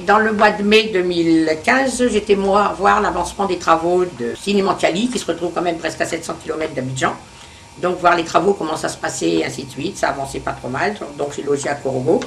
Dans le mois de mai 2015, j'étais moi voir l'avancement des travaux de Sinimantiali, qui se retrouve quand même presque à 700 km d'Abidjan. Donc voir les travaux, comment ça se passait, et ainsi de suite. Ça avançait pas trop mal, donc j'ai logé à Korogo.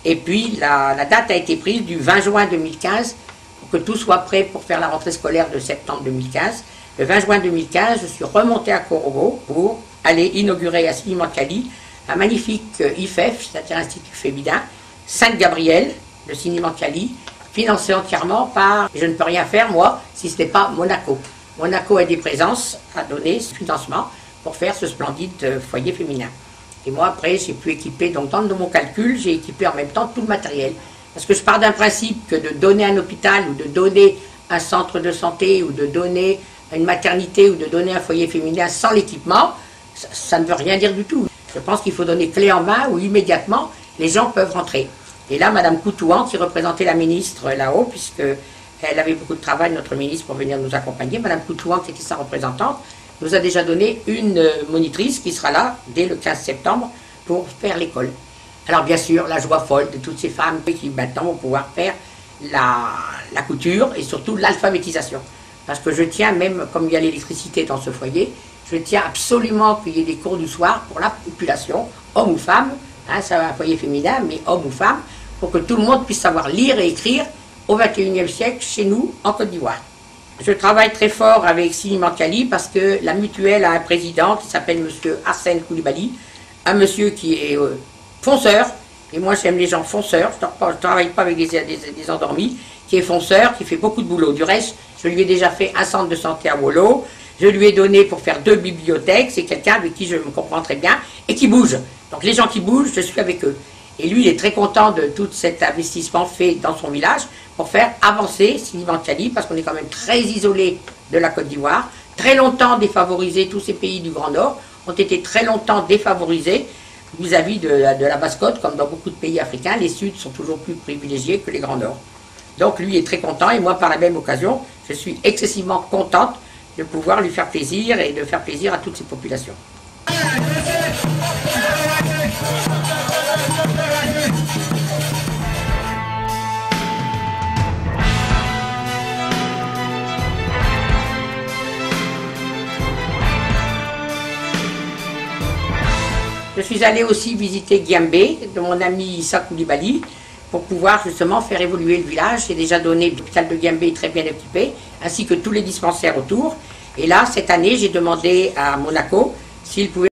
Et puis la date a été prise du 20 juin 2015 pour que tout soit prêt pour faire la rentrée scolaire de septembre 2015. Le 20 juin 2015, je suis remonté à Korogo pour aller inaugurer à Sinimantiali un magnifique IFEF, c'est-à-dire Institut féminin, Sainte-Gabrielle de Sinimantiali, financé entièrement par, je ne peux rien faire moi, si ce n'est pas Monaco. Monaco a des présences à donner ce financement pour faire ce splendide foyer féminin. Et moi après j'ai pu équiper, donc dans mon calcul, j'ai équipé en même temps tout le matériel. Parce que je pars d'un principe que de donner un hôpital ou de donner un centre de santé ou de donner une maternité ou de donner un foyer féminin sans l'équipement, ça ne veut rien dire du tout. Je pense qu'il faut donner clé en main où immédiatement les gens peuvent rentrer. Et là, Madame Koutouan, qui représentait la ministre là-haut, puisqu'elle avait beaucoup de travail, notre ministre, pour venir nous accompagner, Madame Koutouan, qui était sa représentante, nous a déjà donné une monitrice qui sera là dès le 15 septembre pour faire l'école. Alors bien sûr, la joie folle de toutes ces femmes qui maintenant vont pouvoir faire la couture et surtout l'alphabétisation. Parce que je tiens, même comme il y a l'électricité dans ce foyer, je tiens absolument qu'il y ait des cours du soir pour la population, hommes ou femmes, hein, c'est un foyer féminin, mais hommes ou femmes, pour que tout le monde puisse savoir lire et écrire au XXIe siècle chez nous, en Côte d'Ivoire. Je travaille très fort avec Sinimantiali parce que la mutuelle a un président qui s'appelle monsieur Arsène Koulibaly, un monsieur qui est fonceur, et moi j'aime les gens fonceurs, je ne travaille pas avec des endormis, qui est fonceur, qui fait beaucoup de boulot. Du reste, je lui ai déjà fait un centre de santé à Wolo, je lui ai donné pour faire 2 bibliothèques, c'est quelqu'un avec qui je me comprends très bien, et qui bouge. Donc les gens qui bougent, je suis avec eux. Et lui, il est très content de tout cet investissement fait dans son village pour faire avancer Sinimantiali, parce qu'on est quand même très isolé de la Côte d'Ivoire, très longtemps défavorisé, tous ces pays du Grand Nord ont été très longtemps défavorisés vis-à-vis de la Basse-Côte, comme dans beaucoup de pays africains, les Suds sont toujours plus privilégiés que les Grands Nord. Donc lui est très content, et moi par la même occasion, je suis excessivement contente de pouvoir lui faire plaisir et de faire plaisir à toutes ces populations. Je suis allée aussi visiter Guiambé, de mon ami Issa Koulibaly, pour pouvoir justement faire évoluer le village. J'ai déjà donné l'hôpital de Guiambé très bien équipé, ainsi que tous les dispensaires autour. Et là, cette année, j'ai demandé à Monaco s'il pouvait